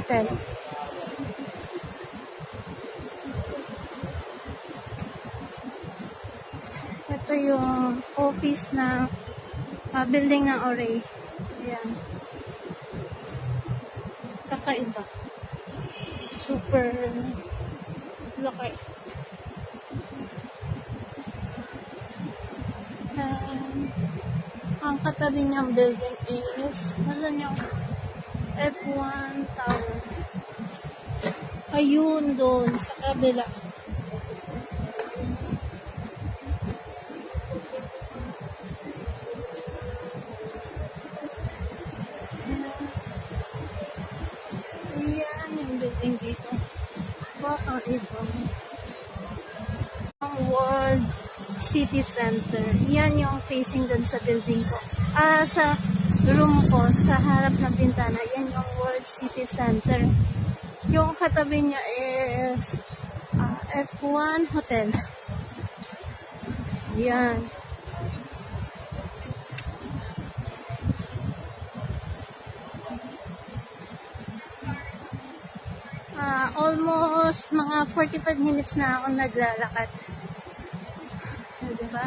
Hotel. Ito yung office na building ng Oray. Ayan. Kakaiba. Super laki. Ang katabi niyang building is, nasan yung F1 Tower? Ayun doon, sa kabila. Ayan yung building dito. Baka ibang World City Center. Yan yung facing doon sa building ko. Sa room ko, sa harap ng bintana, yan yung World City Center. Yung katabi niya is F1 Hotel. Yan. Almost mga 45 minutes na ako naglalakad. So, diba?